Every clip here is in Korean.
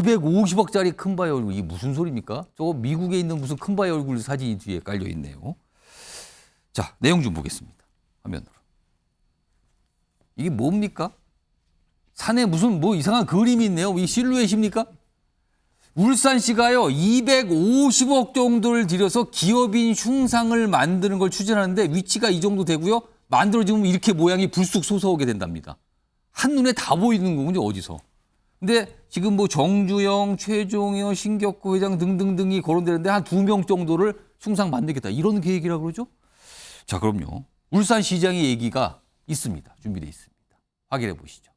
250억짜리 큰바위 얼굴, 이게 무슨 소리입니까? 저거 미국에 있는 무슨 큰바위 얼굴 사진이 뒤에 깔려 있네요. 자, 내용 좀 보겠습니다. 화면으로. 이게 뭡니까? 산에 무슨 뭐 이상한 그림이 있네요. 이 실루엣입니까? 울산시가요 250억 정도를 들여서 기업인 흉상을 만드는 걸 추진하는데 위치가 이 정도 되고요. 만들어지면 이렇게 모양이 불쑥 솟아오게 된답니다. 한눈에 다 보이는 거군요. 어디서. 근데 지금 뭐 정주영, 최종현, 신격구 회장 등등등이 거론되는데 한 2명 정도를 흉상 만들겠다. 이런 계획이라고 그러죠? 자, 그럼요. 울산시장의 얘기가 있습니다. 준비되어 있습니다. 확인해 보시죠.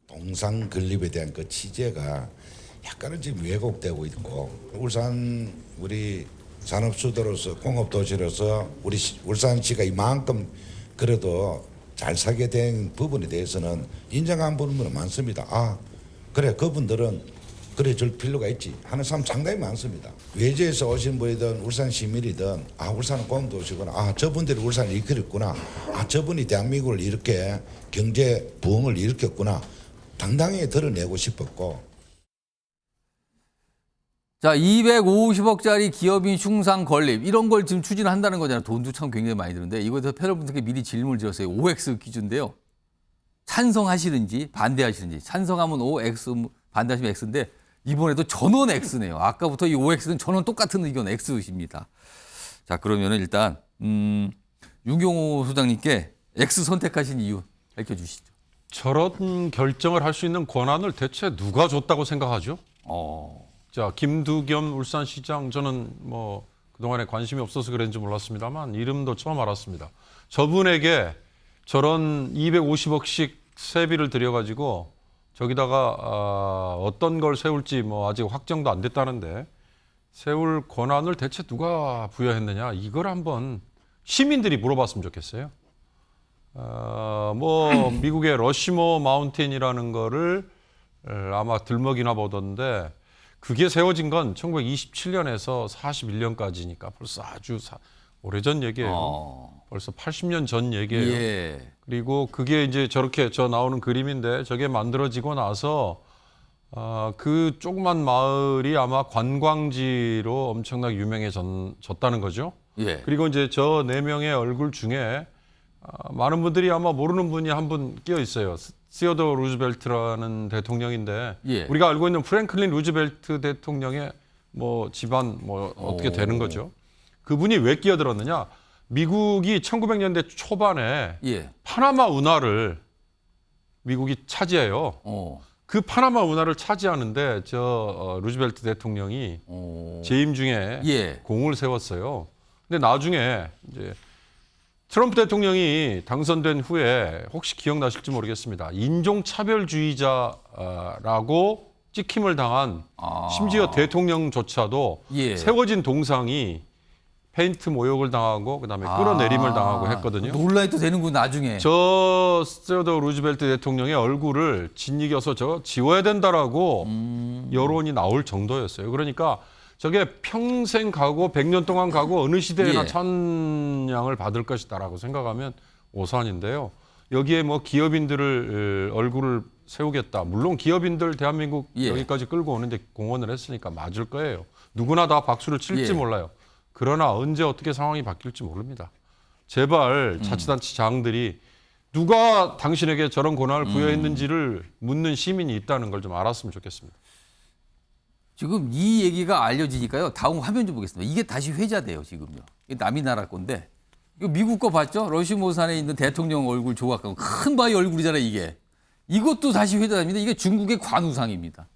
동상 건립에 대한 그 취재가 약간은 지금 왜곡되고 있고, 울산 우리 산업수도로서 공업도시로서 우리 울산시가 이만큼 그래도 잘 살게 된 부분에 대해서는 인정한 부분은 많습니다. 아, 그래, 그분들은 그래 줄 필요가 있지 하는 사람 상당히 많습니다. 외지에서 오신 분이든 울산 시민이든 아, 울산은 공업도시구나, 아, 저분들이 울산을 이끌었구나, 아, 저분이 대한민국을 이렇게 경제 부흥을 일으켰구나, 당당히 드러내고 싶었고. 자, 250억짜리 기업인 흉상 건립 이런 걸 지금 추진한다는 거잖아요. 돈도 참 굉장히 많이 드는데 이거에 대해서 패널분들께 미리 질문을 드렸어요. OX 퀴즈인데요. 찬성하시는지 반대하시는지. 찬성하면 O, X, 반대하시면 X인데 이번에도 전원 X네요. 아까부터 이 OX는 전원 똑같은 의견 X입니다. 자, 그러면은 일단 윤경호 소장님께 X 선택하신 이유 밝혀주시죠. 저런 결정을 할 수 있는 권한을 대체 누가 줬다고 생각하죠? 자, 김두겸 울산시장, 저는 뭐 그동안에 관심이 없어서 그랬는지 몰랐습니다만 이름도 처음 알았습니다. 저분에게 저런 250억씩 세비를 들여가지고 저기다가 어떤 걸 세울지 뭐 아직 확정도 안 됐다는데 세울 권한을 대체 누가 부여했느냐, 이걸 한번 시민들이 물어봤으면 좋겠어요. 뭐 미국의 러시모 마운틴이라는 거를 아마 들먹이나 보던데 그게 세워진 건 1927년에서 41년까지니까 벌써 아주 오래전 얘기예요. 벌써 80년 전 얘기예요. 예. 그리고 그게 이제 저렇게 저 나오는 그림인데 저게 만들어지고 나서 그 조그만 마을이 아마 관광지로 엄청나게 유명해졌다는 거죠. 예. 그리고 이제 저 4명의 얼굴 중에 많은 분들이 아마 모르는 분이 한 분 끼어 있어요. 시어더 루즈벨트라는 대통령인데 예. 우리가 알고 있는 프랭클린 루즈벨트 대통령의 뭐 집안 뭐 어떻게 되는 거죠. 그분이 왜 끼어들었느냐? 미국이 1900년대 초반에 예. 파나마 운하를 미국이 차지해요. 그 파나마 운하를 차지하는데 저 루즈벨트 대통령이 재임 중에 예. 공을 세웠어요. 근데 나중에 이제 트럼프 대통령이 당선된 후에 혹시 기억나실지 모르겠습니다. 인종차별주의자라고 찍힘을 당한 심지어 대통령조차도 예. 세워진 동상이 페인트 모욕을 당하고 그다음에 끌어내림을 당하고 했거든요. 논란이 또 되는군 나중에. 저 세어더 루즈벨트 대통령의 얼굴을 짓이겨서 저 지워야 된다라고 여론이 나올 정도였어요. 그러니까 저게 평생 가고 100년 동안 가고 어느 시대에나 예. 찬양을 받을 것이다라고 생각하면 오산인데요. 여기에 뭐 기업인들을 얼굴을 세우겠다. 물론 기업인들 대한민국 예. 여기까지 끌고 오는데 공헌을 했으니까 맞을 거예요. 누구나 다 박수를 칠지 예. 몰라요. 그러나 언제 어떻게 상황이 바뀔지 모릅니다. 제발 자치단체장들이 누가 당신에게 저런 권한을 부여했는지를 묻는 시민이 있다는 걸 좀 알았으면 좋겠습니다. 지금 이 얘기가 알려지니까요. 다음 화면 좀 보겠습니다. 이게 다시 회자돼요, 지금요. 이게 남이 나라 건데. 이거 미국 거 봤죠? 러시모산에 있는 대통령 얼굴 조각하고 큰 바위 얼굴이잖아요, 이게. 이것도 다시 회자됩니다. 이게 중국의 관우상입니다.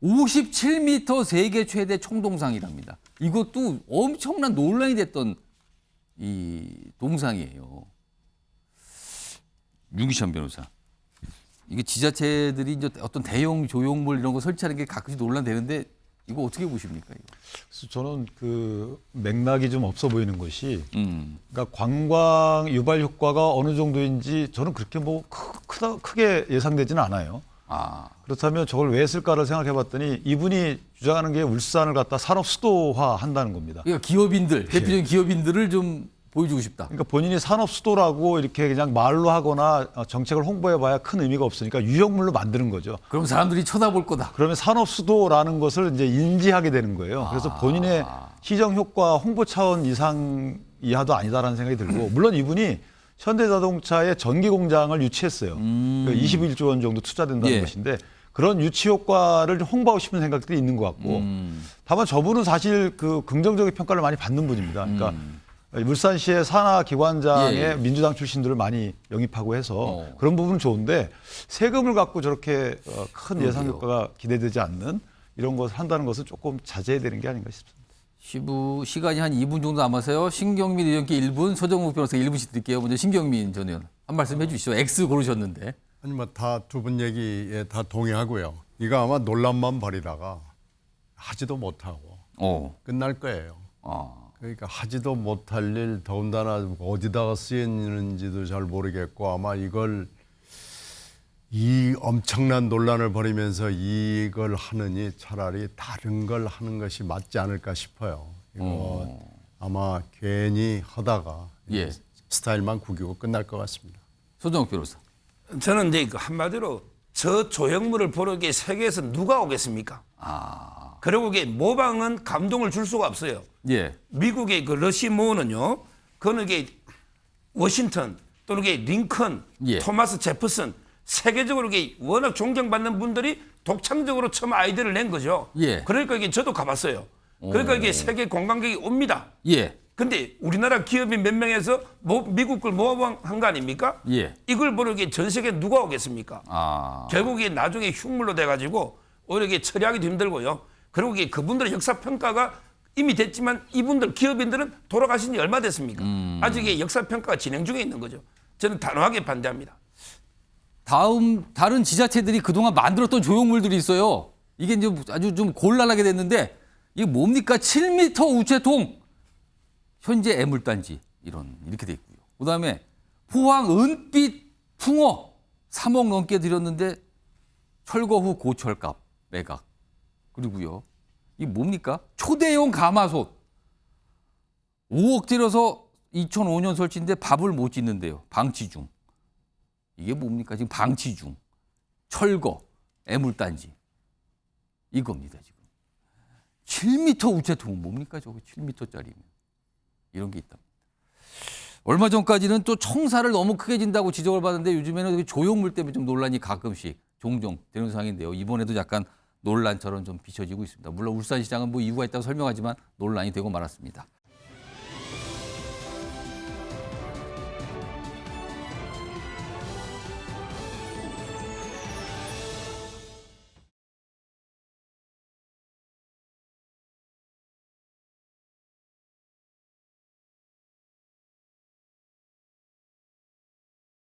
57m 세계 최대 총동상이랍니다. 이것도 엄청난 논란이 됐던 이 동상이에요. 윤기찬 변호사. 이게 지자체들이 이제 어떤 대형 조형물 이런 거 설치하는 게 가끔씩 논란되는데 이거 어떻게 보십니까? 이거? 그래서 저는 그 맥락이 좀 없어 보이는 것이, 그러니까 관광 유발 효과가 어느 정도인지 저는 그렇게 뭐 크게 예상되지는 않아요. 그렇다면 저걸 왜 했을까를 생각해봤더니 이분이 주장하는 게 울산을 갖다 산업 수도화 한다는 겁니다. 그러니까 기업인들, 대표적인 기업인들을 좀 보여주고 싶다. 그러니까 본인이 산업 수도라고 이렇게 그냥 말로 하거나 정책을 홍보해봐야 큰 의미가 없으니까 유형물로 만드는 거죠. 그럼 사람들이 쳐다볼 거다. 그러면 산업 수도라는 것을 이제 인지하게 되는 거예요. 그래서 본인의 시정 효과, 홍보 차원 이상 이하도 아니다라는 생각이 들고, 물론 이분이 현대자동차의 전기 공장을 유치했어요. 21조 원 정도 투자된다는 예. 것인데 그런 유치 효과를 홍보하고 싶은 생각들이 있는 것 같고, 다만 저분은 사실 그 긍정적인 평가를 많이 받는 분입니다. 그러니까 울산시의 산하기관장에 예. 민주당 출신들을 많이 영입하고 해서 그런 부분은 좋은데, 세금을 갖고 저렇게 큰 예상 효과가 기대되지 않는 이런 것을 한다는 것은 조금 자제해야 되는 게 아닌가 싶습니다. 시간이 한 2분 정도 남아서요. 신경민 의원께 1분, 서정욱 변호사 1분씩 드릴게요. 먼저 신경민 전 의원 한 말씀 해주시죠. X 고르셨는데. 아니 뭐 다 두 분 얘기에 다 동의하고요. 이거 아마 논란만 벌이다가 하지도 못하고 끝날 거예요. 그러니까 하지도 못할 일, 더군다나 어디다가 쓰이는지도 잘 모르겠고, 아마 이걸 이 엄청난 논란을 벌이면서 이걸 하느니 차라리 다른 걸 하는 것이 맞지 않을까 싶어요. 이거 아마 괜히 하다가 예. 스타일만 구기고 끝날 것 같습니다. 서정욱 변호사. 저는 이제 한마디로 저 조형물을 보러 게 세계에서 누가 오겠습니까? 그리고 게 모방은 감동을 줄 수가 없어요. 예. 미국의 그 러시모어는요, 그는 게 워싱턴 또는 게 링컨, 예. 토마스 제퍼슨, 세계적으로 게 워낙 존경받는 분들이 독창적으로 처음 아이디어를 낸 거죠. 예. 그러니까 이게 저도 가봤어요. 그러니까 이게 세계 관광객이 옵니다. 예. 근데 우리나라 기업이 몇 명에서 미국 걸 모방한 거 아닙니까? 예. 이걸 보러 전 세계 누가 오겠습니까? 결국에 나중에 흉물로 돼가지고 오히려 이게 처리하기도 힘들고요. 그리고 이게 그분들의 역사 평가가 이미 됐지만 이분들 기업인들은 돌아가신 지 얼마 됐습니까? 아직 이게 역사 평가가 진행 중에 있는 거죠. 저는 단호하게 반대합니다. 다른 지자체들이 그동안 만들었던 조형물들이 있어요. 이게 이제 아주 좀 곤란하게 됐는데 이게 뭡니까? 7m 우체통. 현재 애물단지 이렇게 돼 있고요. 그다음에 포항 은빛 풍어 3억 넘게 들였는데 철거 후 고철값 매각. 그리고요. 이게 뭡니까? 초대형 가마솥 5억 들여서 2005년 설치인데 밥을 못 짓는데요. 방치 중. 이게 뭡니까? 지금 방치 중. 철거, 애물단지. 이겁니다, 지금. 7m 우체통은 뭡니까? 저거 7m짜리면. 이런 게 있다. 얼마 전까지는 또 청사를 너무 크게 진다고 지적을 받는데 요즘에는 조형물 때문에 좀 논란이 가끔씩 종종 되는 상황인데요. 이번에도 약간 논란처럼 좀 비춰지고 있습니다. 물론 울산시장은 뭐 이유가 있다고 설명하지만 논란이 되고 말았습니다.